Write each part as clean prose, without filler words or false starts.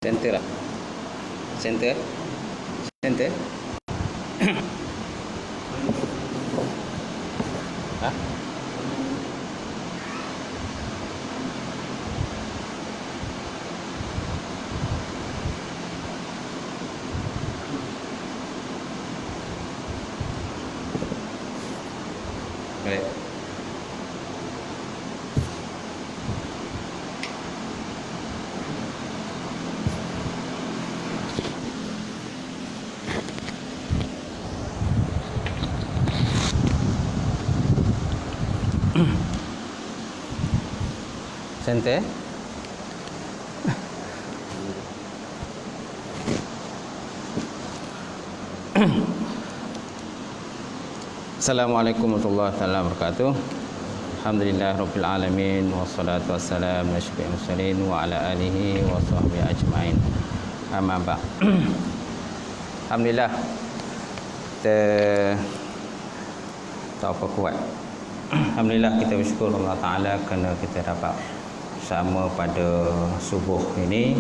Center lah. Center. Center. Hah? Baik. Center. Assalamualaikum warahmatullahi wabarakatuh. Alhamdulillah rabbil alamin wassalatu wassalamu ala asyrofil mursalin wa ala alihi wa sahbihi ajmain. Amma ba'd. Alhamdulillah kita tak apa kuat. Alhamdulillah kita bersyukur Allah Ta'ala kerana kita dapat sama pada subuh ini.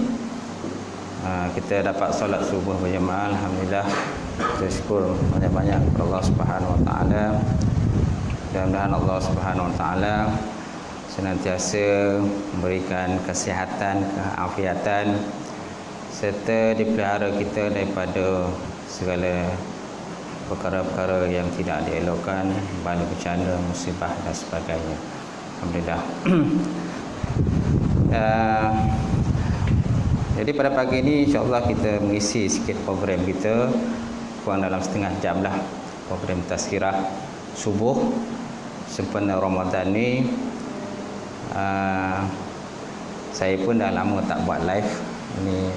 Kita dapat solat subuh berjemaah. Alhamdulillah kita syukur banyak-banyak kepada Allah Subhanahu Wa Ta'ala. Mudah-mudahan Allah Subhanahu Wa Ta'ala senantiasa memberikan kesihatan, keafiatan serta dipelihara kita daripada segala perkara-perkara yang tidak dielokkan, bala bencana, musibah dan sebagainya. Alhamdulillah. Jadi pada pagi ini insya-Allah kita mengisi sikit program kita kurang dalam setengah jam lah, program tazkirah subuh sempena Ramadan ni. Saya pun dah lama tak buat live ni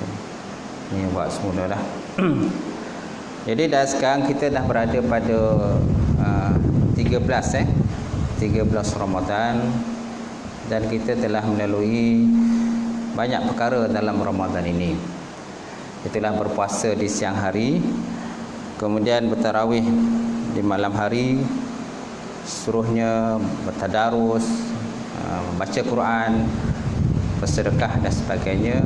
buat semula lah. Jadi dah sekarang kita dah berada pada 13 Ramadan, dan kita telah melalui banyak perkara dalam Ramadan ini. Kita telah berpuasa di siang hari, kemudian bertarawih di malam hari, seterusnya bertadarus, membaca Quran, bersedekah dan sebagainya.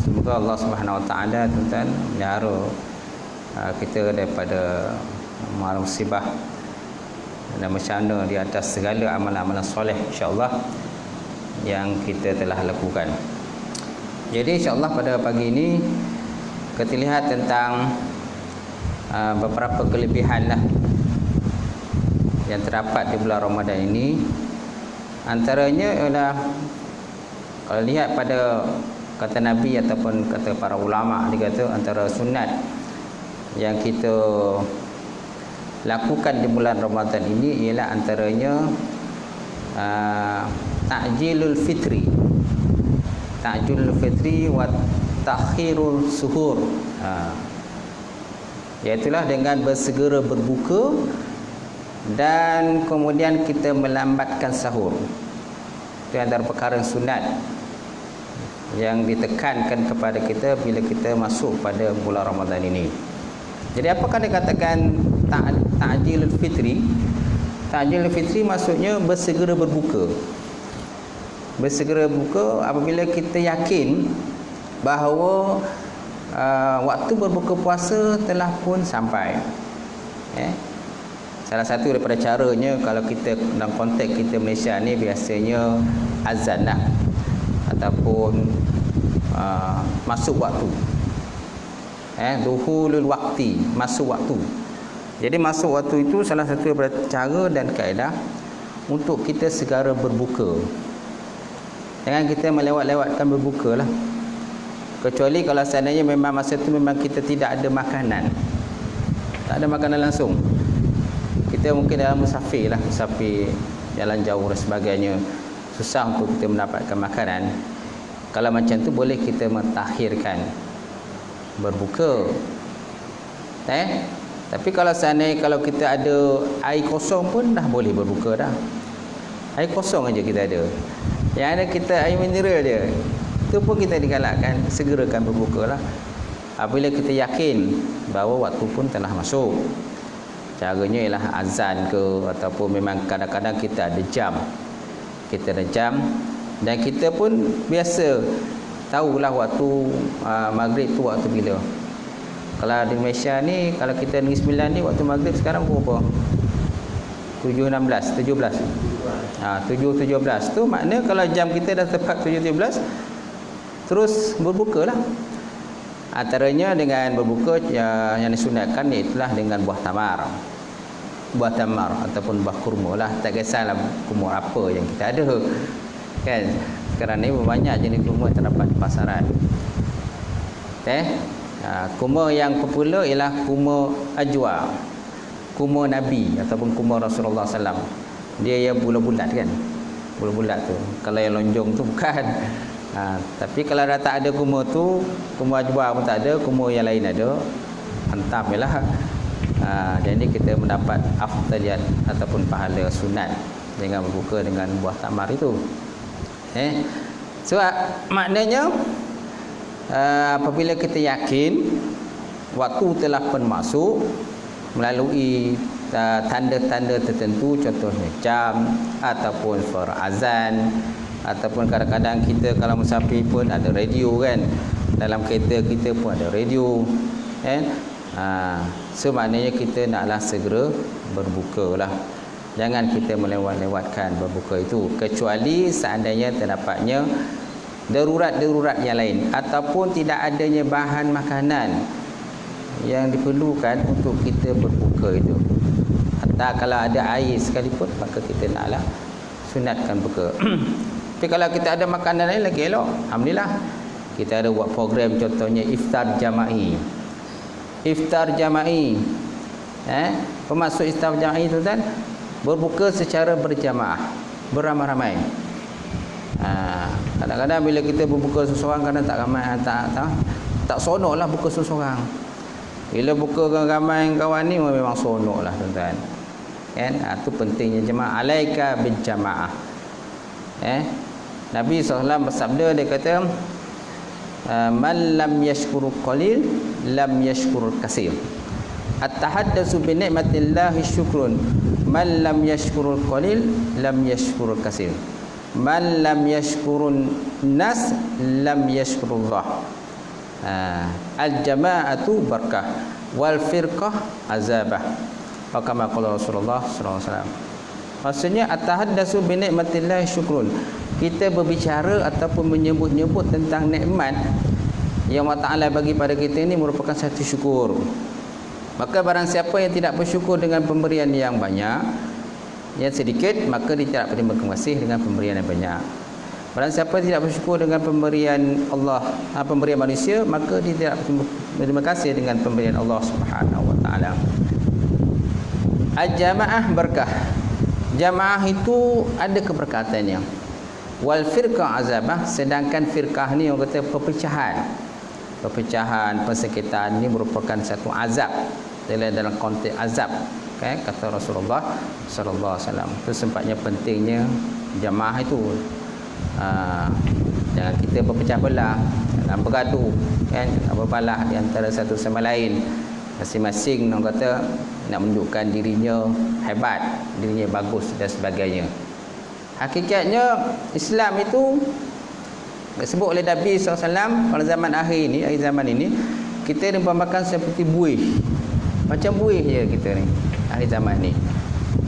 Semoga Allah Subhanahu Wa Ta'ala tuan-tuan melihara kita daripada mara musibah dan bencana di atas segala amalan-amalan soleh insya-Allah yang kita telah lakukan. Jadi insya-Allah pada pagi ini kita lihat tentang beberapa kelebihan lah yang terdapat di bulan Ramadan ini. Antaranya ialah kalau lihat pada kata Nabi ataupun kata para ulama, dia kata antara sunat yang kita lakukan di bulan Ramadan ini ialah antaranya ta'jilul fitri wa takhirul suhur, iaitulah dengan bersegera berbuka dan kemudian kita melambatkan sahur. Itu antara perkara sunat yang ditekankan kepada kita bila kita masuk pada bulan Ramadan ini. Jadi apakah dikatakan ta'jilul fitri? Ta'jilul fitri maksudnya bersegera berbuka. Bersegera berbuka apabila kita yakin bahawa waktu berbuka puasa telah pun sampai. Salah satu daripada caranya, kalau kita dalam konteks kita Malaysia ni biasanya azan lah, ataupun masuk waktu. Duhulul waqti, masuk waktu. Jadi masuk waktu itu salah satu daripada cara dan kaedah untuk kita segera berbuka. Jangan kita melewat-lewatkan berbuka lah. Kecuali kalau seandainya memang masa itu memang kita tidak ada makanan, tak ada makanan langsung, kita mungkin dalam musafir jalan jauh dan sebagainya, susah untuk kita mendapatkan makanan. Kalau macam tu boleh kita mentakhirkan berbuka. Tapi kalau seandainya kalau kita ada air kosong pun dah boleh berbuka dah. Air kosong aja kita ada. Yang ada kita air mineral je. Itu pun kita digalakkan segerakan berbuka lah. Apabila kita yakin bahawa waktu pun telah masuk. Caranya ialah azan ke, ataupun memang kadang-kadang kita ada jam. Kita ada jam dan kita pun biasa tahulah waktu maghrib tu waktu bila. Kalau di Malaysia ni, kalau kita Negeri Sembilan ni waktu maghrib sekarang berapa? 7.16, 17. 7.17 tu makna kalau jam kita dah tepat 7.17 terus berbuka lah. Antaranya dengan berbuka yang disunatkan itulah dengan buah tamar. Buah tamar ataupun buah kurma lah. Tak kisahlah kurma apa yang kita ada. Kan? Sekarang ni banyak jenis kurma terdapat di pasaran. Okay? Kurma yang popular ialah kurma ajwa. Kurma Nabi ataupun kurma Rasulullah SAW. Dia yang bulat-bulat kan. Bulat-bulat tu. Kalau yang lonjong tu bukan. Tapi kalau dah tak ada kurma tu, kurma ajwa pun tak ada, kurma yang lain ada, hantam je lah. Jadi kita mendapat afdaliyat ataupun pahala sunat dengan berbuka dengan buah tamar itu. So maknanya apabila kita yakin waktu telah pun masuk melalui tanda-tanda tertentu, contohnya jam ataupun suara azan, ataupun kadang-kadang kita kalau musafir pun ada radio kan, dalam kereta kita pun ada radio kan. So maknanya kita naklah segera berbuka lah. Jangan kita melewat-lewatkan berbuka itu, kecuali seandainya terdapatnya darurat-darurat yang lain ataupun tidak adanya bahan makanan yang diperlukan untuk kita berbuka itu. Hatta kalau ada air sekalipun, maka kita naklah sunatkan buka. Tapi kalau kita ada makanan lain lagi elok, alhamdulillah. Kita ada buat program contohnya iftar jama'i. Iftar jama'i. Pemasuk iftar jama'i tu kan berbuka secara berjamaah, beramai-ramai. Kadang-kadang bila kita berbuka seseorang, kadang tak ramai, tak sonoklah buka seseorang. Bila buka ramai kawan ni memang sonoklah tuan-tuan. Kan? Itu pentingnya jemaah. Alaika bil jamaah. Nabi SAW bersabda, dia kata man lam yashkuru qalil lam yashkuru kasir. At-tahaddatsu bi ni'matillahi syukrun. Man lam yashkurul qalil lam yashkurul kasir. Man lam yashkurun nas lam yashkurullah. Al-jama'atu barakah wal firqah azabah. Kama qala Rasulullah sallallahu alaihi wasallam. Maksudnya at-tahaddatsu bi ni'matillahi syukrun. Kita berbicara ataupun menyebut-nyebut tentang nikmat yang Allah Taala bagi pada kita ini merupakan satu syukur. Maka barang siapa yang tidak bersyukur dengan pemberian yang banyak, yang sedikit, maka dia tidak berterima kasih dengan pemberian yang banyak. Barang siapa tidak bersyukur dengan pemberian Allah, pemberian manusia, maka dia tidak berterima kasih dengan pemberian Allah Subhanahu wa taala. Al-jamaah berkah. Jamaah itu ada keberkatannya. Wal firqah azabah, sedangkan firqah ni orang kata perpecahan, persekitan ni merupakan satu azab dalam konteks azab. Okay? Kata Rasulullah sallallahu alaihi wasallam. Itu sempatnya pentingnya jamaah itu. Jangan kita berpecah belah, jangan bergaduh kan, berbalah di antara satu sama lain. Masing-masing orang kata nak menunjukkan dirinya hebat, dirinya bagus dan sebagainya. Hakikatnya Islam itu disebut oleh Nabi SAW pada zaman akhir ini, akhir zaman ini, kita diumpamakan seperti buih. Macam buih je kita ni akhir zaman ni.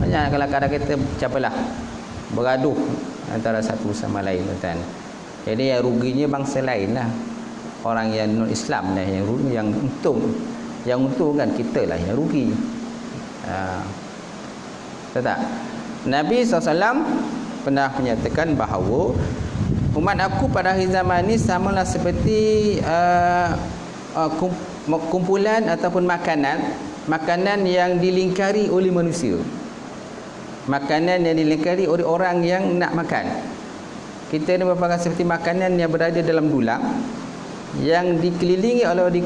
Banyak kalau kadang kita pecah belah, bergaduh antara satu sama lain kan. Jadi yang ruginya bangsa lain lah, orang yang non Islam lah yang untung. Yang untung kan kita lah yang rugi. Tahu tak? Nabi SAW pernah menyatakan bahawa umat aku pada akhir zaman ni samalah seperti kumpulan ataupun makanan yang dilingkari oleh manusia. Makanan yang dilingkari oleh orang yang nak makan. Kita ni merupakan seperti makanan yang berada dalam dulang, yang dikelilingi oleh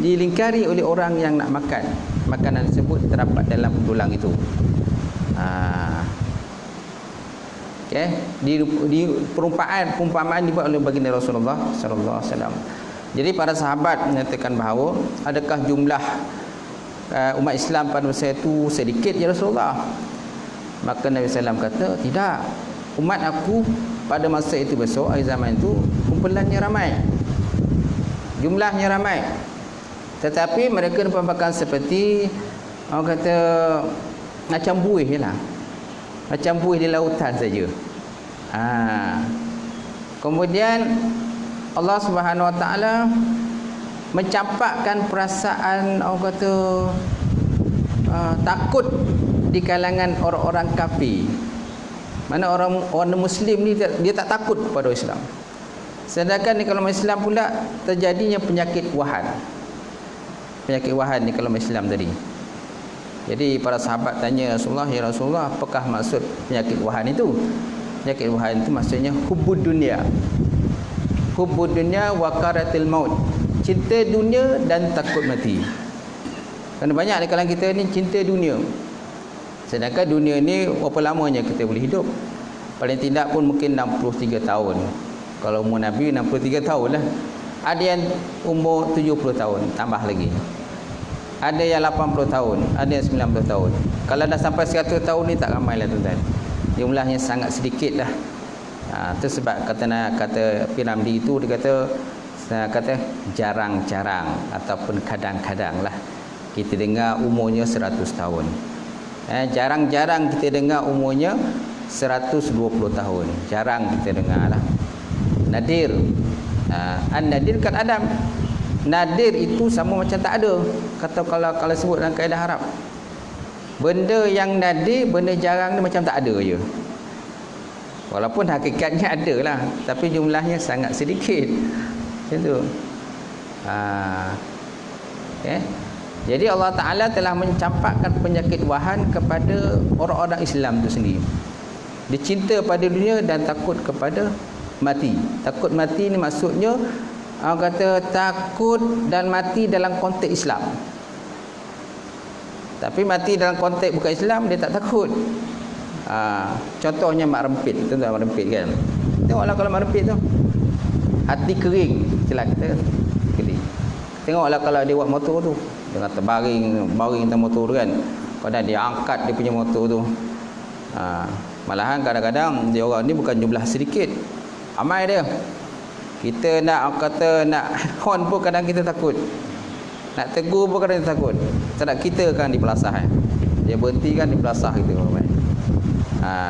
dilingkari oleh orang yang nak makan. Makanan tersebut terdapat dalam dulang itu. Okay. Di perumpamaan dibuat oleh baginda Rasulullah sallallahu alaihi wasallam. Jadi para sahabat menyatakan bahawa adakah jumlah umat Islam pada masa itu sedikit ya Rasulullah? Maka Nabi sallallahu alaihi wasallam kata, tidak. Umat aku pada masa itu besok, akhir zaman itu kumpulannya ramai, jumlahnya ramai, tetapi mereka merupakan seperti orang kata macam buih lah, macam buih di lautan saja. Kemudian Allah Subhanahu Wa Taala mencampakkan perasaan orang kata takut di kalangan orang-orang kafir. Mana orang Muslim ni dia tak takut pada Islam. Sedangkan di kalangan Islam pula terjadinya penyakit wahan. Penyakit wahan di kalangan Islam tadi. Jadi para sahabat tanya Rasulullah, ya Rasulullah, apakah maksud penyakit wahan itu? Penyakit wahan itu maksudnya hubbud dunia. Hubbud dunia wa karatil maut. Cinta dunia dan takut mati. Kerana banyak di kalangan kita ni cinta dunia. Sedangkan dunia ni berapa lamanya kita boleh hidup? Paling tidak pun mungkin 63 tahun. Kalau umur Nabi 63 tahun lah. Ada yang umur 70 tahun, tambah lagi. Ada yang 80 tahun, ada yang 90 tahun. Kalau dah sampai 100 tahun ni tak ramai lah tuan-tuan. Jumlahnya sangat sedikit dah. Itu sebab kata Piramdi itu dia kata jarang-jarang ataupun kadang-kadang lah kita dengar umurnya 100 tahun. Jarang-jarang kita dengar umurnya 120 tahun. Jarang kita dengar lah. Nadir. An-nadir kat Adam. Nadir itu sama macam tak ada. Kata kalau sebut dalam kaedah Arab. Benda yang nadir, benda jarang ni macam tak ada je. Walaupun hakikatnya ada lah, tapi jumlahnya sangat sedikit. Macam tu. Jadi Allah Ta'ala telah mencampakkan penyakit wahan kepada orang-orang Islam itu sendiri. Dia cinta pada dunia dan takut kepada mati. Takut mati ni maksudnya orang kata takut dan mati dalam konteks Islam. Tapi mati dalam konteks bukan Islam dia tak takut. Contohnya mak rempit, tuan-tuan, mak rempit kan. Tengoklah kalau mak rempit tu hati kering, itulah kita kering. Tengoklah kalau dia buat motor tu, dia kata baring atas motor tu kan. Padahal dia angkat dia punya motor tu. Malahan kadang-kadang dia orang ni bukan jumlah sedikit, ramai dia. Kita nak kata nak horn pun kadang kita takut. Nak tegur pun kadang kita takut. Sebab kita kan di belasah dia berhenti kan di belasah kita ramai.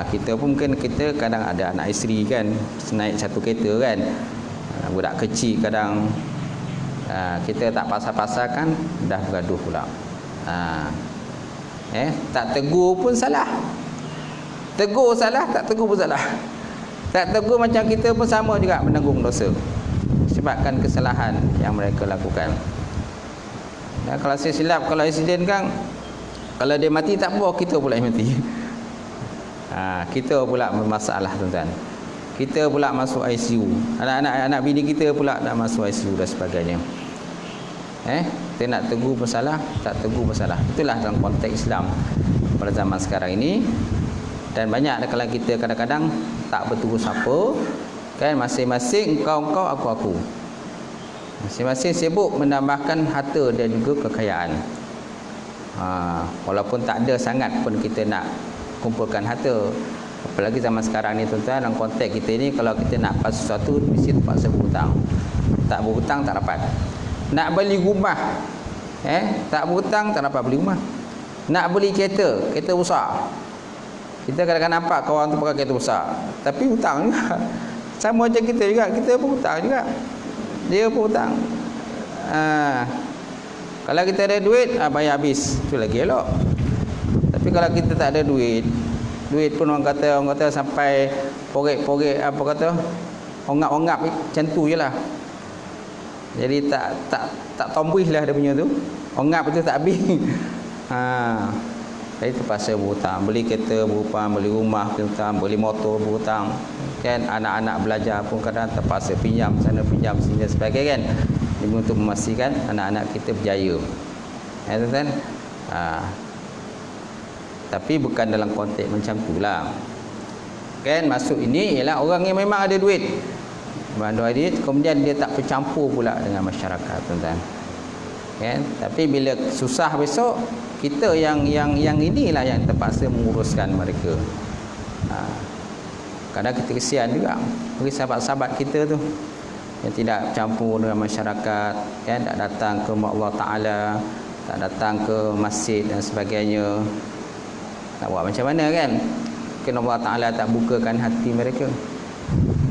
Kita pun mungkin kita kadang ada anak isteri kan, naik satu kereta kan, budak kecil kadang kita tak pasal-pasal kan dah bergaduh pula. Tak tegur pun salah. Tegur salah, tak tegur pun salah. Tak tegur macam kita pun sama juga menanggung dosa sebabkan kesalahan yang mereka lakukan. Dan kalau saya silap, kalau insiden kan, kalau dia mati tak apa, kita pula yang mati. Kita pula bermasalah tuan-tuan. Kita pula masuk ICU. Anak bini kita pula nak masuk ICU dan sebagainya. Kita nak tegur bersalah, tak tegur bersalah. Itulah dalam konteks Islam pada zaman sekarang ini. Dan banyak kalau kita kadang-kadang tak bertegur siapa kan, masing-masing engkau aku. Masing-masing sibuk menambahkan harta dan juga kekayaan. Walaupun tak ada sangat pun kita nak kumpulkan harta. Apalagi zaman sekarang ni tuan-tuan, dalam konteks kita ni kalau kita nak dapat sesuatu mesti terpaksa berhutang. Tak berhutang tak dapat. Nak beli rumah tak berhutang tak dapat beli rumah. Nak beli kereta besar, kita kadang-kadang nampak kawan tu pakai kereta besar tapi hutang juga. Sama macam kita juga, kita pun hutang juga, dia pun hutang. Kalau kita ada duit, bayar habis, tu lagi elok. Tapi kalau kita tak ada duit pun orang kata sampai porek-porek, apa kata, ongap-ongap macam tu je lah. Jadi tak tombuih lah dia punya tu, ongap itu tak habis. Jadi terpaksa berhutang, beli kereta berhutang, beli rumah berhutang, beli motor berhutang kan. Anak-anak belajar pun kadang terpaksa pinjam sana pinjam sini dan sebagainya kan, untuk memastikan anak-anak kita berjaya. Tuan-tuan, tapi bukan dalam konteks macam itulah kan. Maksud ini ialah orang yang memang ada duit, kemudian dia tak bercampur pula dengan masyarakat tuan-tuan kan. Tapi bila susah besok, kita yang inilah yang terpaksa menguruskan mereka. Kadang kita kesian juga bagi sahabat-sahabat kita tu. yang tidak campur dengan masyarakat, kan, tak datang ke rumah Allah Taala, tak datang ke masjid dan sebagainya. Nak buat macam mana, kan? Mungkin Allah Taala tak bukakan hati mereka.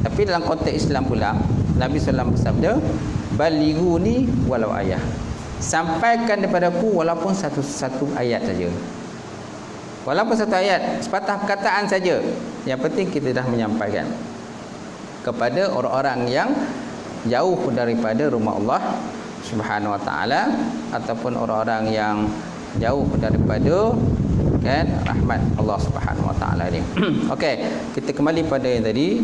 Tapi dalam konteks Islam pula, Nabi SAW bersabda, balighuni walau ayah, sampaikan daripada-Ku walaupun satu ayat saja. Walaupun satu ayat, sepatah perkataan saja. Yang penting kita dah menyampaikan kepada orang-orang yang jauh daripada rumah Allah Subhanahu Wa Taala, ataupun orang-orang yang jauh daripada, kan, rahmat Allah Subhanahu Wa Taala ni. Okey, kita kembali pada yang tadi.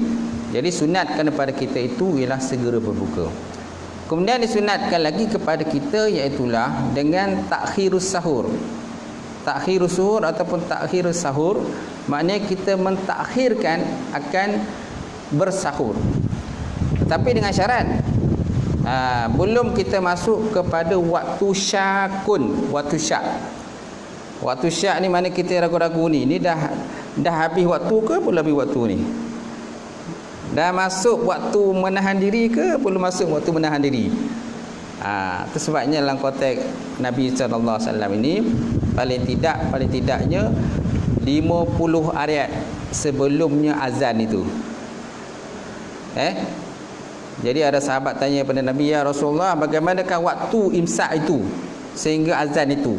Jadi sunatkan kepada kita itu ialah segera berbuka. Kemudian disunatkan lagi kepada kita iaitulah dengan takhirus sahur. Takhirus suhur ataupun takhirus sahur, maknanya kita mentakhirkan akan bersahur. Tetapi dengan syarat, belum kita masuk kepada waktu syakun, waktu syak. Waktu syak ni mana kita ragu-ragu ni dah habis waktu ke belum habis waktu ni? Dah masuk waktu menahan diri ke belum masuk waktu menahan diri? Itu sebabnya dalam konteks Nabi sallallahu alaihi wasallam ini paling tidaknya 50 ayat sebelumnya azan itu. Jadi ada sahabat tanya kepada Nabi, ya Rasulullah, bagaimanakah waktu imsak itu sehingga azan itu?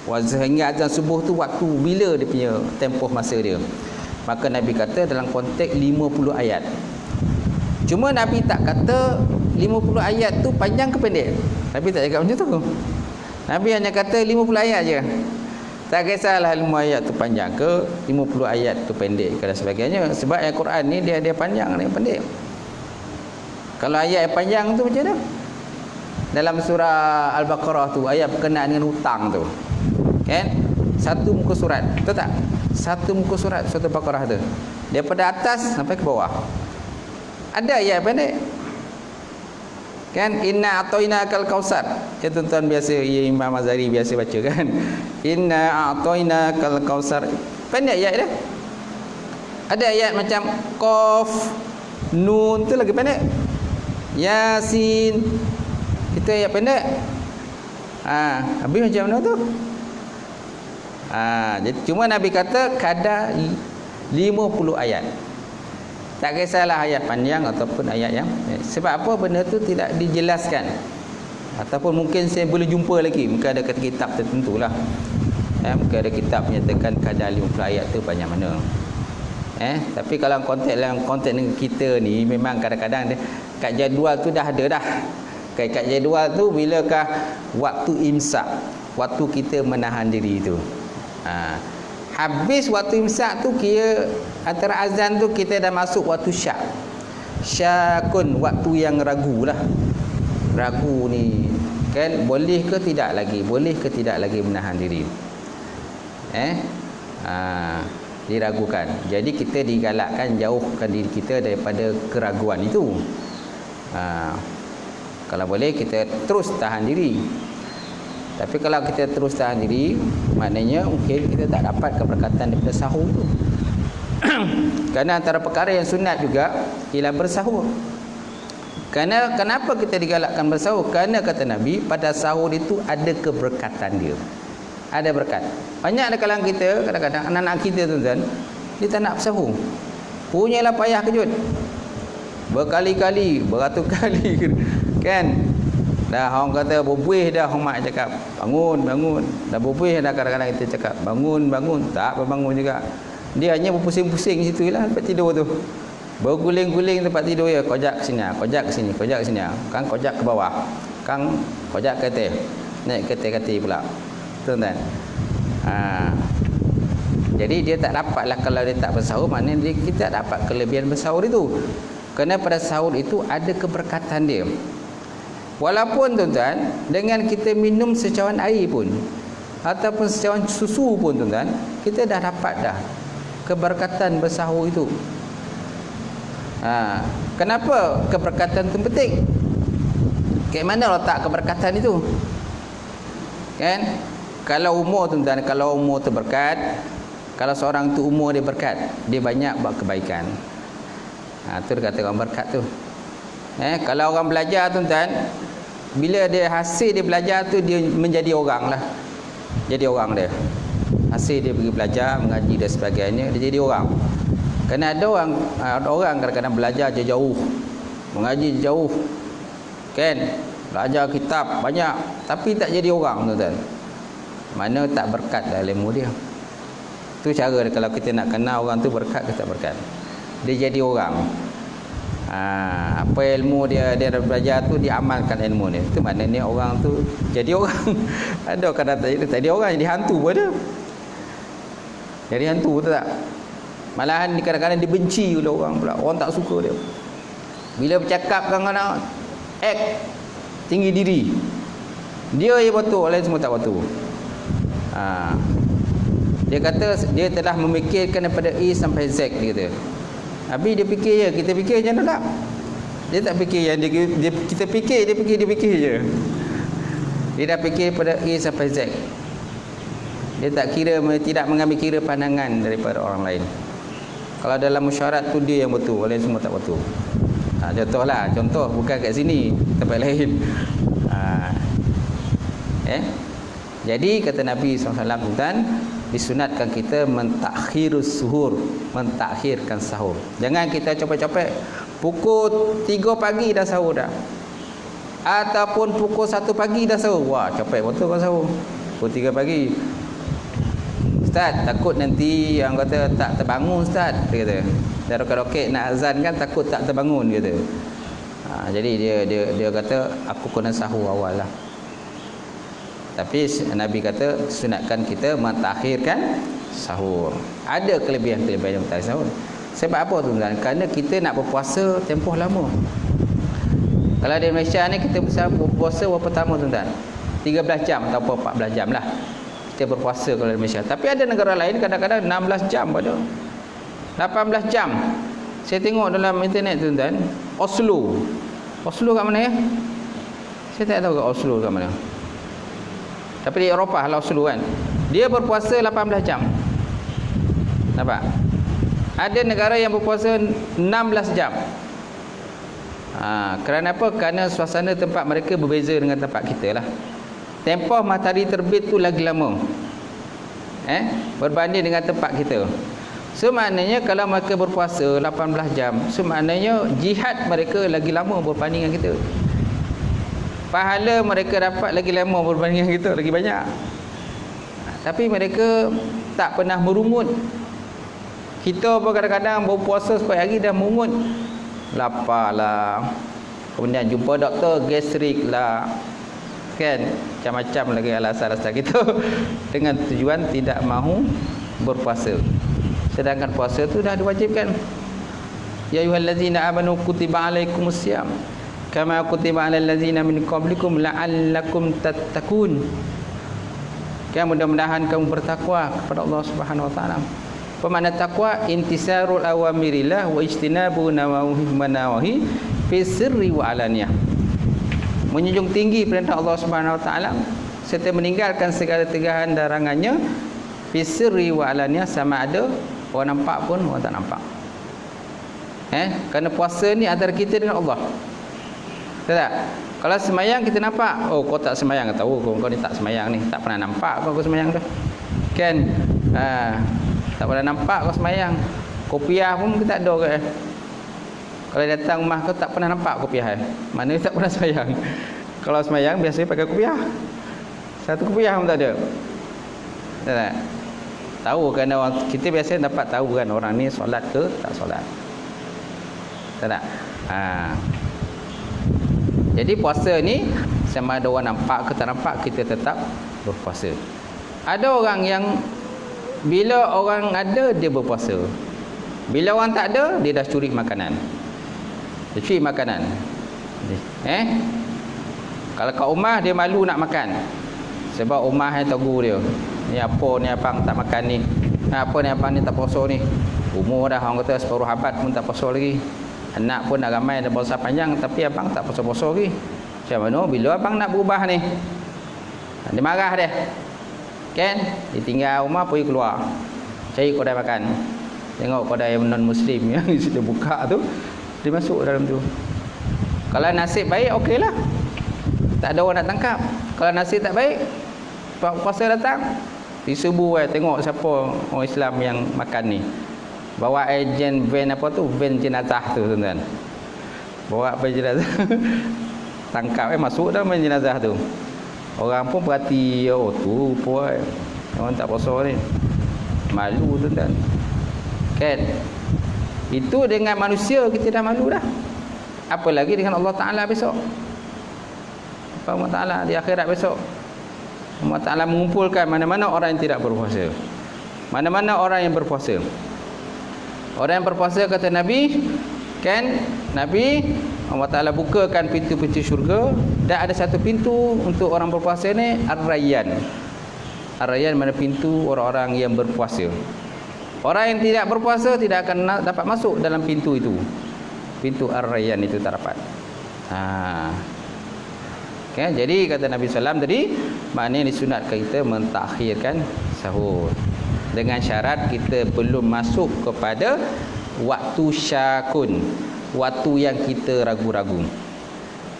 Sehingga azan subuh tu waktu bila dia punya tempoh masa dia? Maka Nabi kata dalam konteks 50 ayat. Cuma Nabi tak kata 50 ayat tu panjang ke pendek. Nabi tak cakap macam tu. Nabi hanya kata 50 ayat je. Tak kisahlah 5 ayat tu panjang ke, 50 ayat tu pendek ke dan sebagainya. Sebab Al-Quran ni dia panjang, dia pendek. Kalau ayat yang panjang tu macam mana? Dalam surah Al-Baqarah tu, ayat berkenaan dengan hutang tu, kan? Satu muka surat, betul tak? Satu muka surat surah Al-Baqarah tu, daripada atas sampai ke bawah. Ada ayat pendek, kan? Inna a'tainakal kausar. Ya tuan-tuan biasa, ya Imam Azhari biasa baca, kan? Inna a'tainakal kausar. Pendek ayat dia. Ada ayat macam Qaf, Nun tu lagi pendek. Yasin, itu ayat pendek. Habis macam mana tu? Jadi cuma Nabi kata kadar 50 ayat. Tak kisahlah ayat panjang ataupun ayat yang, sebab apa benda tu tidak dijelaskan, ataupun mungkin saya boleh jumpa lagi, mungkin ada kitab tertentu lah, mungkin ada kitab menyatakan kadar 50 ayat tu banyak mana. Tapi kalau konteks dengan kita ni, memang kadang-kadang kat jadual tu dah ada dah. Kat jadual tu bilakah waktu imsak, waktu kita menahan diri tu. Habis waktu imsak tu, kira antara azan tu kita dah masuk waktu syak. Syakun, waktu yang ragu lah. Ragu ni, kan, boleh ke tidak lagi, boleh ke tidak lagi menahan diri. Diragukan. Jadi kita digalakkan jauhkan diri kita daripada keraguan itu. Kalau boleh kita terus tahan diri. Tapi kalau kita terus tahan diri, maknanya mungkin kita tak dapat keberkatan daripada sahur tu. Kerana antara perkara yang sunat juga ialah bersahur. Kerana kenapa kita digalakkan bersahur? Kerana kata Nabi, pada sahur itu ada keberkatan dia. Ada berkat. Banyak ada kalangan kita, kadang-kadang anak-anak kita tuan-tuan, dia tak nak bersahur. Punyalah payah kejut. Berkali-kali, beratus kali, kan? Dah orang kata berbuih dah, orang mak cakap bangun, bangun. Dah berbuih dah, kadang-kadang kita cakap bangun, bangun. Tak berbangun juga. Dia hanya berpusing-pusing situ lah tempat tidur tu. Berguling-guling tempat tidur ya, kojak ke sini, kojak ke sini, kojak ke sini. Kang kojak ke bawah. Kang kojak ke atas. Naik ke atas pula. Tuan-tuan. Jadi dia tak dapatlah, kalau dia tak bersahur, maknanya kita tak dapat kelebihan bersahur itu. Kerana pada sahur itu ada keberkatan dia. Walaupun tuan-tuan, dengan kita minum secawan air pun, ataupun secawan susu pun tuan-tuan, kita dah dapat dah keberkatan bersahur itu. Kenapa keberkatan itu penting? Kayak mana letak keberkatan itu? Kan? Kalau umur tuan-tuan, kalau umur tu berkat, kalau seorang tu umur dia berkat, dia banyak buat kebaikan. Tu dia kata orang berkat tu. Kalau orang belajar tuan-tuan, bila dia hasil dia belajar tu, dia menjadi orang lah. Jadi orang dia. Hasil dia pergi belajar, mengaji dan sebagainya, dia jadi orang. Kerana ada orang kadang-kadang belajar jauh, mengaji jauh, kan? Belajar kitab banyak, tapi tak jadi orang, tuan-tuan. Mana tak berkat dalam ilmu dia. Tu cara dia, kalau kita nak kenal orang tu berkat ke tak berkat. Dia jadi orang. Apa ilmu dia belajar tu, dia amalkan ilmu dia. Itu maknanya orang tu jadi orang. Ada kadang tak jadi orang, jadi hantu pun ada. Jadi hantu tu tak. Malahan kadang-kadang dibenci oleh orang pula. Orang tak suka dia. Bila bercakap kadang-kadang tinggi diri. Dia yang betul, lain semua tak betul. Dia kata dia telah memikirkan daripada A sampai Z, dia kata. Habis dia fikir je, kita fikir macam mana tak? Dia tak fikir yang kita fikir, dia fikir je. Dia dah fikir pada A sampai Z. Dia tidak mengambil kira pandangan daripada orang lain. Kalau dalam mesyuarat tu dia yang betul, lain semua tak betul. Contoh bukan kat sini, tempat lain. Jadi kata Nabi SAW, dan disunatkan kita mentakhirus suhur, mentakhirkan sahur. Jangan kita capek-capek pukul 3 pagi dah sahur dah, ataupun pukul 1 pagi dah sahur. Wah, capek betul kan sahur pukul 3 pagi. Ustaz, takut nanti yang kata tak terbangun Ustaz, dia kata. Dah roket-roket nak azan kan, takut tak terbangun, dia kata. Jadi dia kata aku kena sahur awal lah. Tapi Nabi kata sunatkan kita mentakhirkan sahur. Ada kelebihan-kelebihan yang mentakhir sahur. Sebab apa tuan-tuan? Kerana kita nak berpuasa tempoh lama. Kalau di Malaysia ni kita berpuasa berapa lama tuan-tuan? 13 jam atau 14 jam lah kita berpuasa kalau di Malaysia. Tapi ada negara lain kadang-kadang 16 jam pada 18 jam. Saya tengok dalam internet tuan-tuan, Oslo kat mana ya? Saya tak tahu kat Oslo kat mana. Tapi di Eropah lah Oslo kan. Dia berpuasa 18 jam. Nampak? Ada negara yang berpuasa 16 jam. Kerana apa? Kerana suasana tempat mereka berbeza dengan tempat kita lah. Tempoh matahari terbit tu lagi lama, berbanding dengan tempat kita. So maknanya kalau mereka berpuasa 18 jam, so maknanya jihad mereka lagi lama berbanding dengan kita. Pahala mereka dapat lagi lama berbanding dengan kita, lagi banyak. Tapi mereka tak pernah merungut. Kita pun kadang-kadang berpuasa sepuluh hari dah merungut, lapar lah, kemudian jumpa doktor, gastrik lah, kan, macam-macam lagi alasan-alasan kita dengan tujuan tidak mahu berpuasa. Sedangkan puasa tu dah diwajibkan. Ya ayyuhallazina amanu kutiba alaikumusiyam kama kutiba alal ladzina min qablikum la'allakum tattaqun. Kan, mudah-mudahan kamu bertakwa kepada Allah Subhanahu wa taala. Pemakna takwa intisarul awamirillah wa ijtinabu nawahi fi sirri wa alaniyah. Menjunjung tinggi perintah Allah Subhanahu wa taala serta meninggalkan segala tegahan larangannya fi sirri wa alaniyah, sama ada orang nampak pun orang tak nampak. Kerana puasa ni antara kita dengan Allah. Betul tak? Kalau semayang kita nampak, oh kau tak semayang, tahu kau ni tak semayang ni, tak pernah nampak kau semayang dah. Kan? Tak pernah nampak kau semayang. Kopiah pun kita ada ke? Kalau datang rumah kau tak pernah nampak kopiah. Mana tak pernah semayang. Kalau semayang biasanya pakai kopiah. Satu kopiah pun tak ada. Betul tak? Tahu kan orang, kita biasanya dapat tahu kan orang ni solat ke tak solat. Betul tak? Jadi puasa ni sama ada orang nampak ke tak nampak, kita tetap berpuasa. Ada orang yang bila orang ada dia berpuasa, bila orang tak ada dia dah curi makanan. Dia curi makanan. Kalau kat rumah dia malu nak makan, sebab rumah yang tegur dia, ni apa ni abang tak makan ni, apa ni abang ni tak puasa ni. Umur dah orang kata separuh abad pun tak puasa lagi. Anak pun dah ramai, dah puasa panjang, tapi abang tak puasa-puasa lagi. Macam mana bila abang nak berubah ni? Dia marah dia. Kan? Dia tinggal rumah pergi keluar, cari kedai makan. Tengok kedai non muslim yang sudah buka tu, dia masuk dalam tu. Kalau nasib baik, okeylah. Tak ada orang nak tangkap. Kalau nasib tak baik, puasa datang, diserbu tengok siapa orang Islam yang makan ni. Bawa ejen van apa tu? Van jenazah tu tuan-tuan. Bawa van jenazah. Tangkap masuk dalam van jenazah tu. Orang pun perhati, oh tu puai. Orang tak puasa ni. Malu tuan-tuan. Kan? Itu dengan manusia kita dah malu dah. Apa lagi dengan Allah Ta'ala besok? Apa Allah Ta'ala di akhirat besok? Allah Ta'ala mengumpulkan mana-mana orang yang tidak berpuasa, mana-mana orang yang berpuasa. Orang yang berpuasa kata Nabi, kan? Nabi, Allah Ta'ala bukakan pintu-pintu syurga. Dan ada satu pintu untuk orang berpuasa ni, Ar-Rayyan. Ar-Rayyan mana pintu orang-orang yang berpuasa. Orang yang tidak berpuasa tidak akan dapat masuk dalam pintu itu. Pintu Ar-Rayyan itu tak dapat. Okay, jadi kata Nabi SAW tadi, maknanya disunatkan kita mentakhirkan sahur. Dengan syarat kita belum masuk kepada waktu syakun, waktu yang kita ragu-ragu.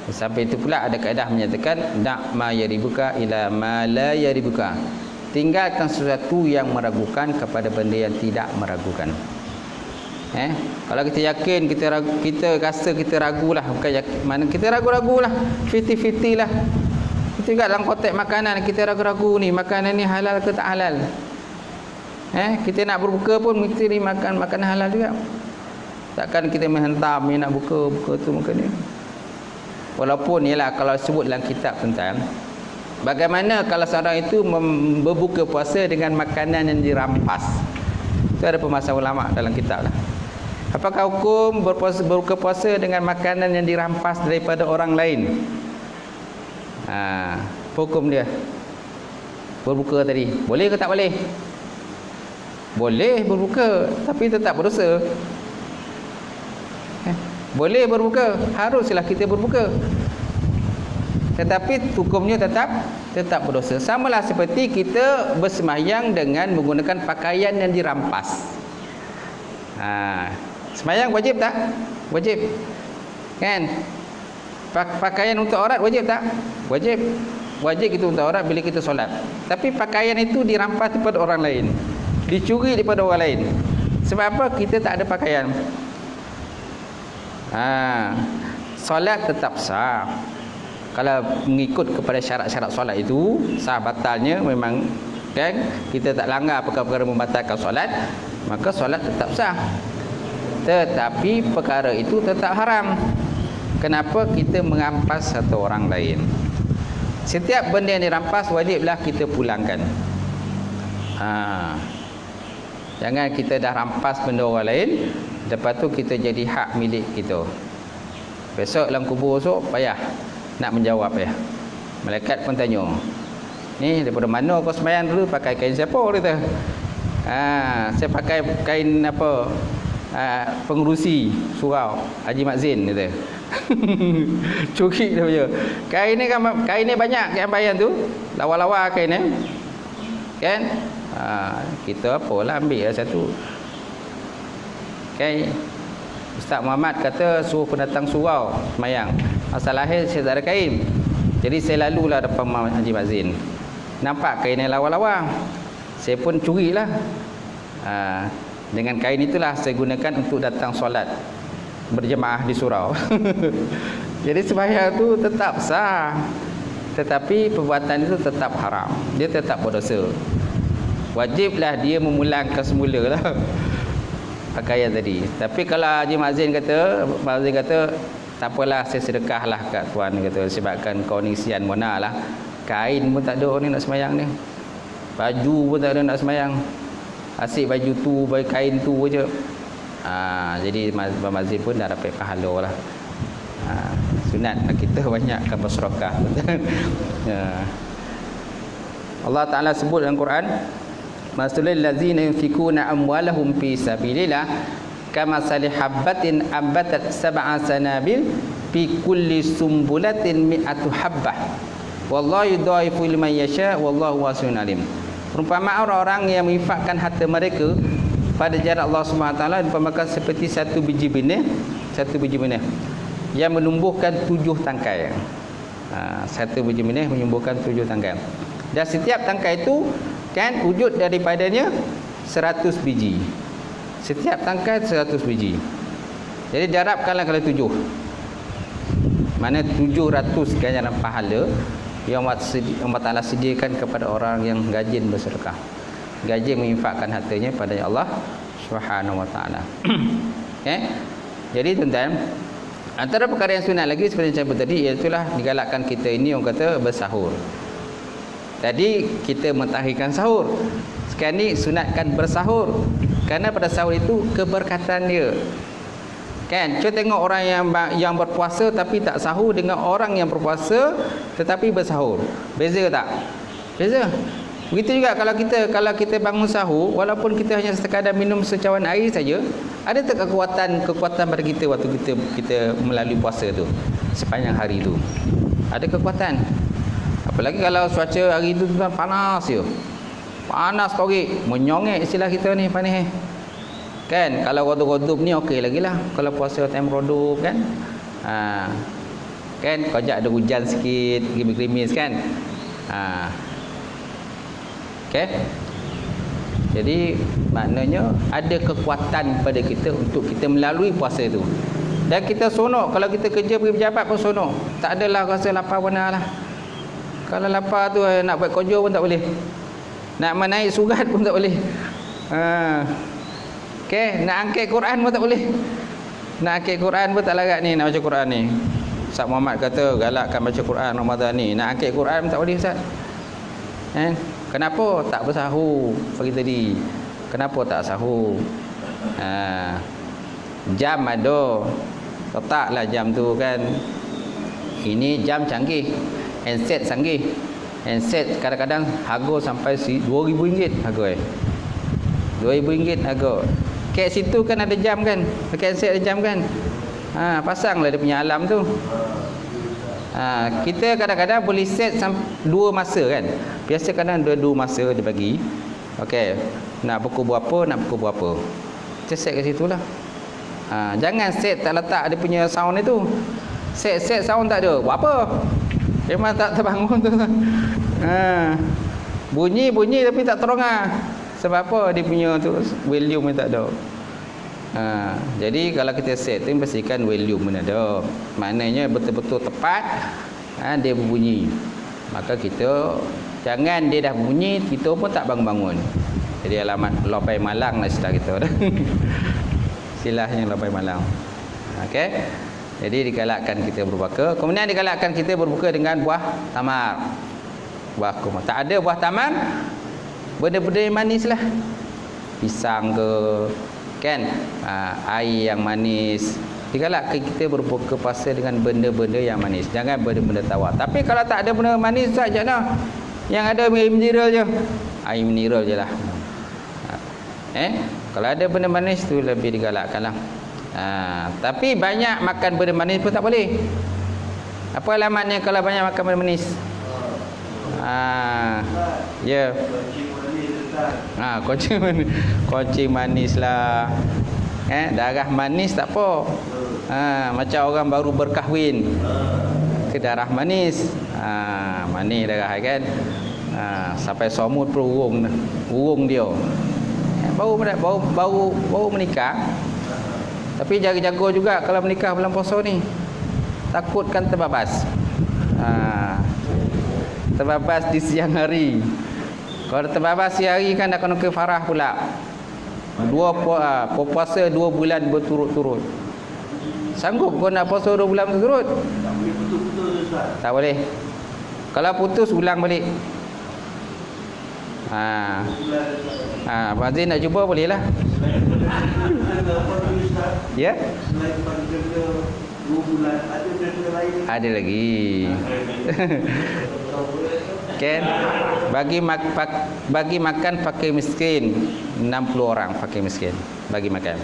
Sampai itu pula ada kaedah menyatakan nak ma yaribuka ila ma la yaribuka. Tinggalkan sesuatu yang meragukan kepada benda yang tidak meragukan. Kalau kita yakin, kita rasa kita ragulah, bukan yakin, mana kita ragu-ragulah, 50-50 lah. Kita juga dalam konteks makanan kita ragu-ragu ni, makanan ni halal ke tak halal. Kita nak berbuka pun mesti makan makanan halal juga. Takkan kita menghentam ni nak buka tu makan ni. Walaupun ialah kalau sebut dalam kitab tentang bagaimana kalau seorang itu berbuka puasa dengan makanan yang dirampas. Itu ada pembahasan ulama dalam kitab lah. Apakah hukum berbuka puasa dengan makanan yang dirampas daripada orang lain? Hukum dia berbuka tadi, boleh ke tak boleh? Boleh berbuka, tapi tetap berdosa. Boleh berbuka, haruslah kita berbuka, tetapi hukumnya tetap berdosa. Samalah seperti kita bersembahyang dengan menggunakan pakaian yang dirampas. Sembahyang wajib tak? Wajib. Kan? Pakaian untuk aurat wajib tak? Wajib. Wajib itu untuk aurat bila kita solat. Tapi pakaian itu dirampas daripada orang lain, dicuri daripada orang lain. Sebab apa? Kita tak ada pakaian. Solat tetap sah. Kalau mengikut kepada syarat-syarat solat itu, sah batalnya memang, kan? Kita tak langgar perkara-perkara membatalkan solat, maka solat tetap sah. Tetapi perkara itu tetap haram. Kenapa? Kita merampas satu orang lain. Setiap benda yang dirampas wajiblah kita pulangkan. Jangan kita dah rampas benda orang lain, lepas tu kita jadi hak milik kita. Besok dalam kubur esok payah nak menjawab ya. Malaikat pun tanya, ni daripada mana kau sembahyang dulu, pakai kain siapa? Kata, saya pakai kain apa, pengurusi surau Haji Mak Zain, kata. Curi dia punya. Kain ni banyak yang bayan tu, lawa-lawa kain ni, kan? Kita apalah ambil lah satu. Okay. Ustaz Muhammad kata suruh pendatang surau semayang, asal lahir saya tak ada kain, jadi saya lalulah depan Haji Mak Zain, nampak kain yang lawa-lawa, saya pun curilah. Dengan kain itulah saya gunakan untuk datang solat berjemaah di surau. Jadi sembahyang tu tetap sah, tetapi perbuatan itu tetap haram, dia tetap berdosa. Wajiblah dia memulangkan semula lah pakaian tadi. Tapi kalau Haji Mak Zain kata tak apalah, saya sedekahlah kat tuan, kata, sebabkan kau ni sian mona lah, kain pun tak ada ni nak semayang ni, baju pun tak ada nak semayang, asyik baju tu, baju kain tu je. Jadi Abang Mazin pun dah dapat pahala lah. Sunat kita banyakkan bersedekah. Allah Ta'ala sebut dalam Quran, masalul ladzina yunfikuna amwalahum fi sabilillah kamathali habbatin ambatat sab'a sanabil fi kulli sumbulatin mi'atu habbah wallahu yudhaifu liman yasha wallahu wasi'un alim. Perumpamaan orang-orang yang menginfakkan harta mereka pada jalan Allah Subhanahu Wa Taala diperumpamakan seperti satu biji benih. yang menumbuhkan 7 tangkai. Satu biji benih menumbuhkan 7 tangkai. Dan setiap tangkai itu kan wujud daripadanya 100 biji. Setiap tangkai 100 biji. Jadi darabkanlah kali 7. Mana 700 ganjaran pahala yang Allah Ta'ala sediakan kepada orang yang rajin bersedekah, rajin menginfakkan hartanya pada Allah Subhanahu Wa Ta'ala. Okay? Jadi tuan-tuan, antara perkara yang sunat lagi seperti yang saya tadi, iaitulah digalakkan kita ini orang kata bersahur. Tadi kita mentahirkan sahur, sekarang ni sunatkan bersahur, kerana pada sahur itu keberkatan dia. Kan, cuba tengok orang yang berpuasa tapi tak sahur dengan orang yang berpuasa tetapi bersahur. Beza tak? Beza. Begitu juga kalau kita bangun sahur, walaupun kita hanya sekadar minum secawan air saja, ada tak kekuatan pada kita waktu kita melalui puasa tu sepanjang hari tu? Ada kekuatan. Apalagi kalau cuaca hari tu panas je. Panas korik, menyongek istilah kita ni panas. Kan, kalau rodob-rodob ni okey lagi lah. Kalau puasa time rodob kan. Kan kojak ada hujan sikit, gerimis-gerimis kan. Okey. Jadi maknanya ada kekuatan pada kita untuk kita melalui puasa itu. Dan kita sonok, kalau kita kerja pergi pejabat pun sonok. Tak adalah rasa lapar benar lah. Kalau lapar tu nak buat kerja pun tak boleh. Nak menaik surat pun tak boleh. Okey, nak angkat Quran pun tak boleh. Nak angkat Quran pun tak larat ni nak baca Quran ni. Ustaz Muhammad kata galakkan baca Quran Ramadan ni. Nak angkat Quran pun tak boleh Ustaz. Kenapa tak bersahur pagi tadi? Kenapa tak sahur? Jam ada. Letaklah jam tu kan. Ini jam canggih. Handset canggih. Handset kadang-kadang harga sampai RM2,000 harga RM2,000 harga. Kat situ kan ada jam kan. Dekat handset ada jam kan. Pasanglah dia punya alarm tu. Kita kadang-kadang boleh set 2 masa kan. Biasa kadang 2 masa dia bagi. Okey, nak pukul berapa, nak pukul berapa. Kita set kat situ lah. Jangan set tak letak dia punya sound itu. Set sound tak ada. Buat apa? Memang tak terbangun tu. Bunyi tapi tak terang Sebab apa? Dia punya tu volume tak ada. Jadi kalau kita set tu pastikan volume ada. Maknanya betul-betul tepat dia berbunyi. Maka kita jangan dia dah bunyi kita pun tak bangun-bangun. Jadi alamat lopai malang lah istilah kita. Istilahnya lopai malang. Okey. Jadi digalakkan kita berbuka. Kemudian digalakkan kita berbuka dengan buah tamar. Buah kurma. Tak ada buah tamar, benda-benda yang manis lah. Pisang ke, kan? Air yang manis. Digalakkan kita berbuka puasa dengan benda-benda yang manis. Jangan benda-benda tawar. Tapi kalau tak ada benda manis, tak je lah. Yang ada air mineral je. Air mineral je lah. Kalau ada benda manis tu lebih digalakkan lah. Tapi banyak makan benda manis pun tak boleh. Apa alamatnya kalau banyak makan benda manis? Ya. Kucing manis lah. Darah manis tak apa. Macam orang baru berkahwin ke darah manis. Manis darah kan. Sampai somut pun urung dia. Baru menikah. Tapi jaga-jaga juga kalau menikah bulan puasa ni. Takutkan terbabas. Terbabas di siang hari. Kalau terbabas siang hari kan nak kena kefarah pula. Puasa 2 bulan berturut-turut. Sanggup kau nak puasa 2 bulan berturut? Tak boleh. Kalau putus ulang balik. Fazil nak cuba boleh lah. Ya? Ada lagi. Kan? Bagi makan fakir miskin 60 orang fakir miskin bagi makan.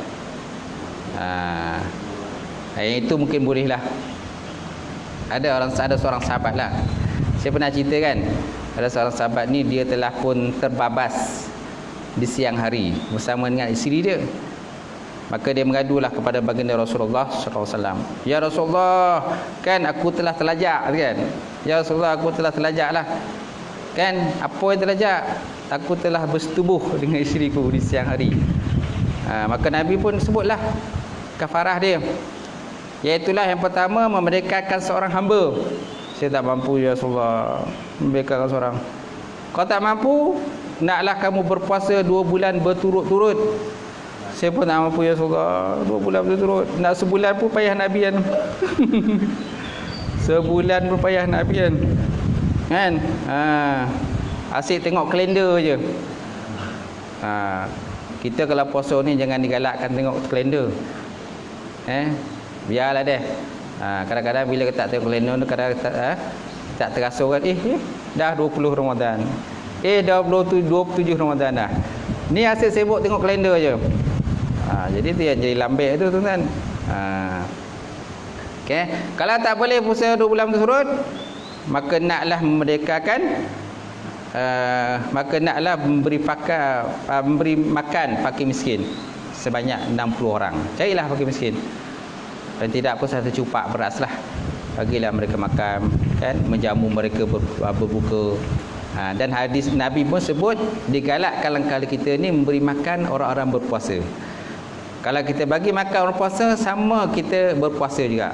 Itu mungkin boleh lah. Ada seorang sahabat lah. Saya pernah cerita kan. Ada seorang sahabat ni dia telah pun terbabas di siang hari bersama dengan isteri dia. Maka dia mengadulah kepada baginda Rasulullah sallallahu alaihi wasallam. Ya Rasulullah, kan aku telah terlajak kan? Ya Rasulullah, aku telah terlajaklah. Kan apa yang terlajak? Aku telah bersetubuh dengan isteriku di siang hari. Maka Nabi pun sebutlah kafarah dia. Iaitulah yang pertama, memerdekakan seorang hamba. Saya tak mampu ya Rasulullah memerdekakan seorang. Kau tak mampu, naklah kamu berpuasa 2 bulan berturut-turut. Saya pun tak mampu ya Rasulullah 2 bulan berturut-turut. Nak sebulan pun payah Nabi kan. Sebulan pun payah Nabi kan. Asyik tengok kalender je. Kita kalau puasa ni jangan digalakkan tengok kalender. Biarlah deh. Kadang-kadang bila kita tak tengok kalender tu, kadang tak terasa kan, dah 20 Ramadan. Dah 27 Ramadan dah. Ni asyik sibuk tengok kalender je. Jadi tu yang jadi lambek tu tuan-tuan. Okey, kalau tak boleh puasa 2 bulan berturut, maka naklah memerdekakan, maka naklah memberi makan fakir miskin sebanyak 60 orang. Carilah fakir miskin. Dan tidak pun satu cupak beras lah, bagilah mereka makan, kan, menjamu mereka berbuka. Dan hadis Nabi pun sebut digalakkan kalau kita ni memberi makan orang-orang berpuasa. Kalau kita bagi makan orang puasa, sama kita berpuasa juga.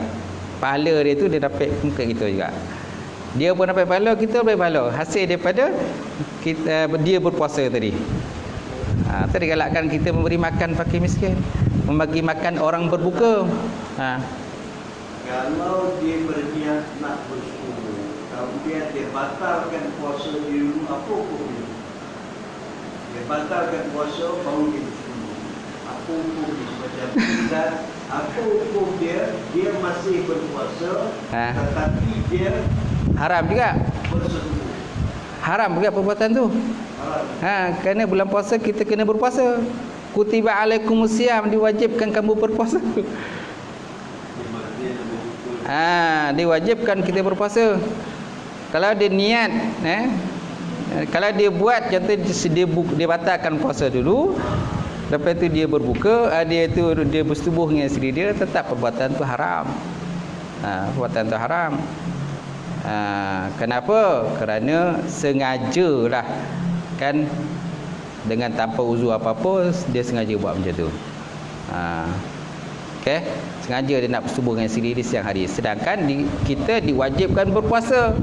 Pahala dia tu dia dapat muka kita juga. Dia pun dapat pahala, kita dapat pahala. Hasil daripada kita, dia berpuasa tadi. Itu digalakkan kita memberi makan fakir miskin, membagi makan orang berbuka. Kalau dia berniat nak bersyukur, kemudian dia batalkan puasa dia dulu, apa hukum dia? Dia batalkan puasa, baru dia bersyukur. Apa hukum dia? Macam dan apa hukum dia? Dia masih berpuasa, tetapi dia haram juga. Bersyukur. Haram juga perbuatan tu. Kerana bulan puasa kita kena berpuasa. Kutiba alaikumusiyam, diwajibkan kamu berpuasa. Diwajibkan kita berpuasa. Kalau dia niat, kalau dia buat contoh dia batalkan puasa dulu, lepas tu dia berbuka, dia bersetubuh dengan isteri dia, tetap perbuatan tu haram. Perbuatan tu haram. Kenapa? Kerana sengajalah, kan, dengan tanpa uzur apa-apa dia sengaja buat macam tu. Okey, sengaja dia nak bersetubuh dengan isteri di siang hari. Sedangkan kita diwajibkan berpuasa.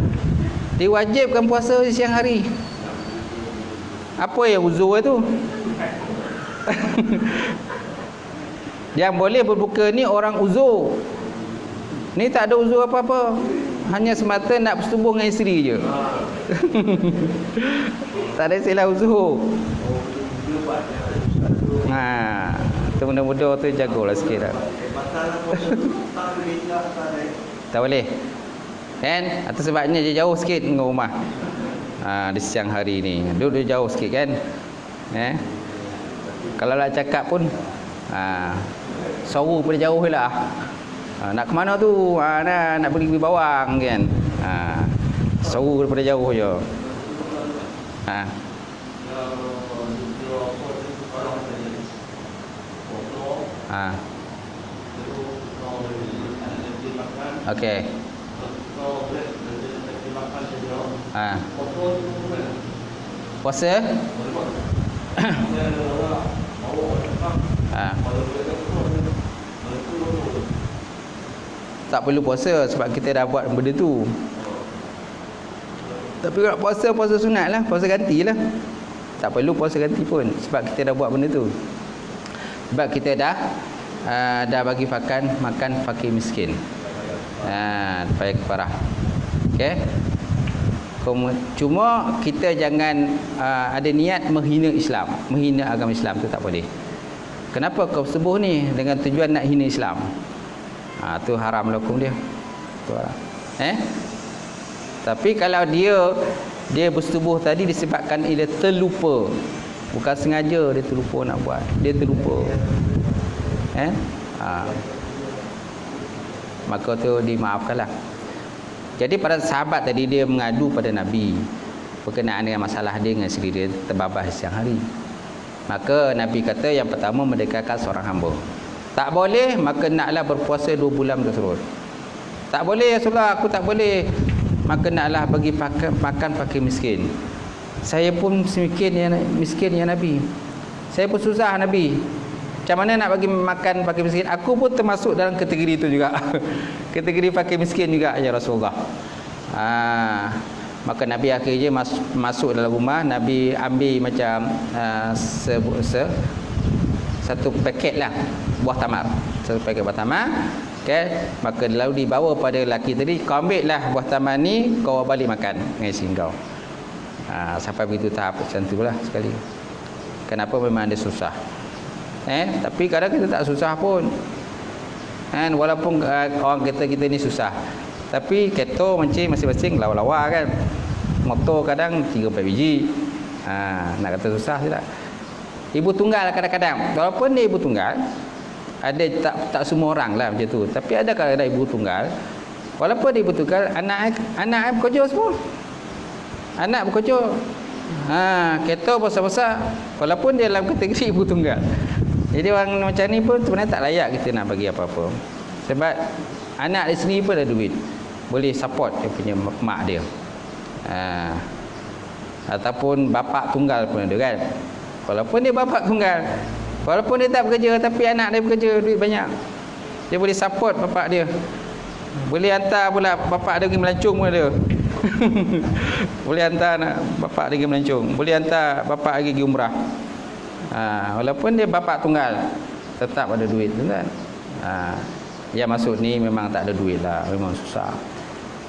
Diwajibkan puasa di siang hari. Apa yang uzur tu? Yang boleh berbuka ni orang uzur. Ni tak ada uzur apa-apa. Hanya semata nak bersetubuh dengan isteri je. Tak ada istilah uzur. Tu muda-muda tu jagolah sikit lah. Tak boleh. Kan? Atau sebabnya dia jauh sikit dengan rumah. Di siang hari ni. Duduk jauh sikit kan. Kalau nak cakap pun sawu pada jauh lah. Nak ke mana tu? Nak pergi bawang kan. Sawu daripada jauh je. Okey. Puasa? Tak perlu puasa sebab kita dah buat benda tu. Tapi kalau puasa sunat lah, puasa ganti lah. Tak perlu puasa ganti pun sebab kita dah buat benda tu. Sebab kita dah bagi makan fakir miskin. Supaya keparah. Okey. Cuma kita jangan ada niat menghina Islam, menghina agama Islam, tu tak boleh. Kenapa kau sebuh ni dengan tujuan nak hina Islam? Tu haram hukum dia. Tu haram. Tapi kalau dia bersetubuh tadi disebabkan dia terlupa, bukan sengaja dia terlupa nak buat, dia terlupa. Maka tu dimaafkanlah. Jadi para sahabat tadi dia mengadu pada Nabi berkenaan dengan masalah dia dengan isteri dia terbabas siang hari. Maka Nabi kata yang pertama merdekakan seorang hamba. Tak boleh, maka naklah berpuasa 2 bulan berturut. Tak boleh ya Rasulullah, aku tak boleh, maka naklah bagi makan fakir miskin. Saya pun miskin ya Nabi. Saya pun susah Nabi. Macam mana nak bagi makan fakir miskin? Aku pun termasuk dalam kategori itu juga. Kategori fakir miskin juga ya Rasulullah. Maka Nabi akhirnya masuk dalam rumah. Nabi ambil macam satu paket lah buah tamar. Satu paket buah tamar. Okay. Maka lalu dibawa pada lelaki tadi, kau ambil lah buah tamar ni, kau balik makan dengan isteri kau. Sampai begitu tahap macam tu lah sekali. Kenapa? Memang ada susah. Tapi kadang kita tak susah pun. Walaupun orang kita ni susah, tapi kereta mancing masing-masing lawa-lawa kan. Motor kadang 3-4 biji. Nak kata susah tidak. Ibu tunggal kadang-kadang, walaupun dia ibu tunggal, ada tak semua orang lah macam tu. Tapi ada kadang-kadang ibu tunggal, walaupun dia ibu tunggal, anak bekerja semua. Anak bekerja. Kereta besar-besar, walaupun dia dalam kategori ibu tunggal. Jadi orang macam ni pun sebenarnya tak layak kita nak bagi apa-apa. Sebab anak dia sendiri pun ada duit, boleh support dia punya mak dia. Ataupun bapa tunggal pun ada kan. Walaupun dia bapa tunggal, walaupun dia tak bekerja, tapi anak dia bekerja, duit banyak, dia boleh support bapa dia. Boleh hantar pula bapa dia pergi melancong pun ada. Boleh hantar anak bapa dia pergi melancong, boleh hantar bapa dia pergi umrah. Walaupun dia bapa tunggal, tetap ada duit tu kan. Yang masuk ni memang tak ada duit lah, memang susah.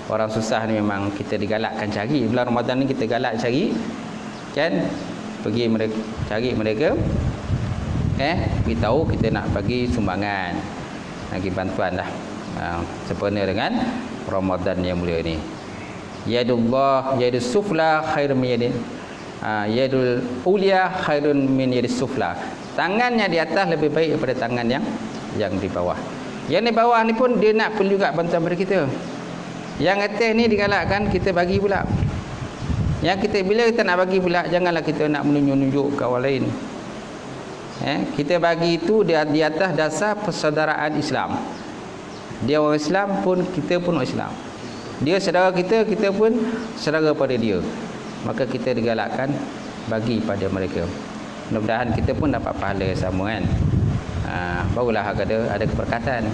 Orang susah ni memang kita digalakkan cari. Bulan Ramadan ni kita galak cari kan, pergi mereka, cari mereka, beritahu kita nak bagi sumbangan, bagi bantuan lah, sempurna dengan Ramadan yang mulia ni. Yadullah yadus sufla khairun min yadin, yadul ulia khairun min yadis sufla. Tangannya di atas lebih baik daripada tangan yang di bawah. Yang di bawah ni pun dia nak perlu juga bantuan daripada kita. Yang atas ni digalakkan kita bagi pula. Yang kita, bila kita nak bagi pula, janganlah kita nak menunjuk-nunjuk ke orang lain. Kita bagi itu di atas dasar persaudaraan Islam. Dia orang Islam pun, kita pun orang Islam. Dia saudara kita, kita pun saudara pada dia. Maka kita digalakkan bagi pada mereka. Mudah-mudahan kita pun dapat pahala yang sama kan. Barulah ada keberkatan.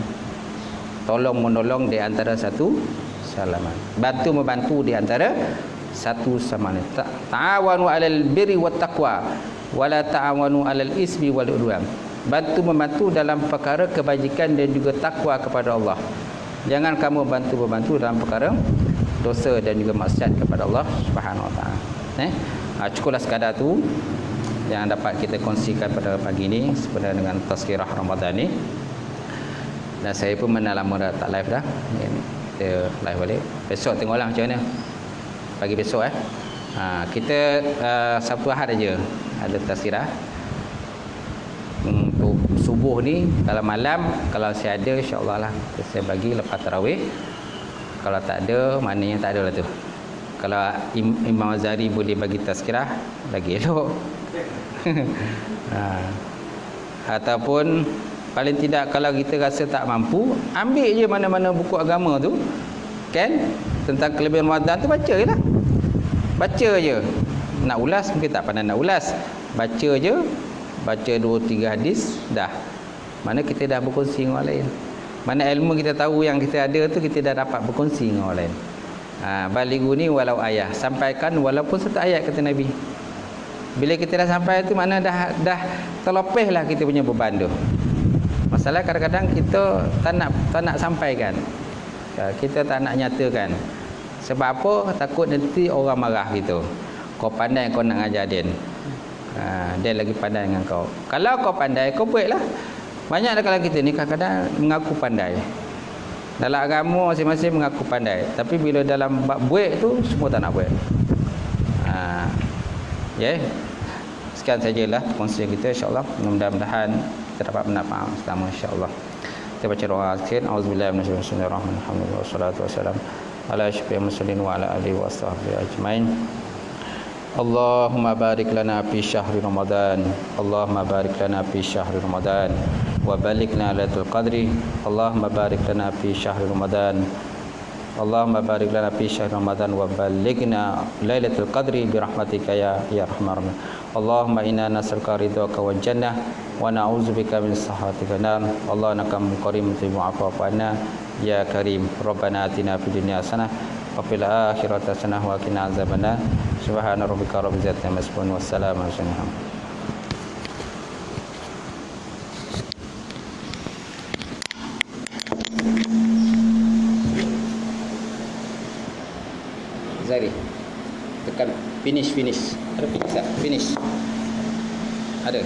Tolong menolong di antara satu salaman. Bantu membantu di antara satu sama lain. Ta'awanu 'alal birri wat taqwa wala ta'awanu 'alal ismi wal udwan. Bantu membantu dalam perkara kebajikan dan juga takwa kepada Allah. Jangan kamu bantu dalam perkara dosa dan juga maksiat kepada Allah Subhanahu wa taala. Cukuplah sekadar tu yang dapat kita kongsikan pada pagi ini sebenarnya dengan tazkirah Ramadan ni. Dan saya pun mana lama dah tak live dah. Kita live balik. Besok tengoklah macam mana. Pagi besok kita Sabtu Ahad aja ada tazkirah. Untuk subuh ni, kalau malam, kalau saya ada insya-Allah lah saya bagi lepas tarawih. Kalau tak ada, maknanya tak ada lah tu. Kalau Imam Azhari boleh bagi tazkirah, lagi elok. Ataupun paling tidak kalau kita rasa tak mampu, ambil je mana-mana buku agama tu kan, tentang kelebihan Ramadan tu, baca je lah. Baca je. Nak ulas mungkin tak pandai nak ulas, baca je, baca 2-3 hadis dah. Mana kita dah berkongsi dengan orang lain. Mana ilmu kita tahu yang kita ada tu, kita dah dapat berkongsi dengan orang lain. Balighu ni walau ayah, sampaikan walaupun satu ayat, kata Nabi. Bila kita dah sampai tu, mana dah terlepih lah kita punya beban tu. Masalah kadang-kadang kita tak nak sampaikan, kita tak nak nyatakan. Sebab apa? Takut nanti orang marah gitu. Kau pandai kau nak ngajar dia, dia lagi pandai dengan kau. Kalau kau pandai, kau buatlah. Banyaklah kalau kita ni kadang-kadang mengaku pandai. Dalam agama masing-masing mengaku pandai, tapi bila dalam bab buat tu, semua tak nak buat. Sekian sajalah kongsian kita, insya-Allah. Mudah-mudahan kita dapat mendapat bersama, insya-Allah. Kita baca doa sikit. Auzubillahi minasyaitonir rajim. Alhamdulillah wassalatu wassalamu ala asyrafil mursalin wa ala alihi washabbihi ajmain. Allahumma barik lana fi syahri Ramadan. Allahumma barik lana fi syahri Ramadan. وبلغنا ليلة القدر. اللهم بارك لنا في شهر رمضان. اللهم بارك لنا في شهر رمضان وبلغنا ليلة القدر برحمتك يا أرحم الراحمين. اللهم إنا نسألك رضاك والجنة ونعوذ بك من سخطك النار. الله نكم كريم معاف عنا يا كريم. ربنا آتنا في الدنيا حسنة وفي الآخرة حسنة وقنا عذاب النار. سبحان ربك رب العزة عما يصفون والسلام على المرسلين. Zari, tekan finish. Ada finish tak? Finish. Ada.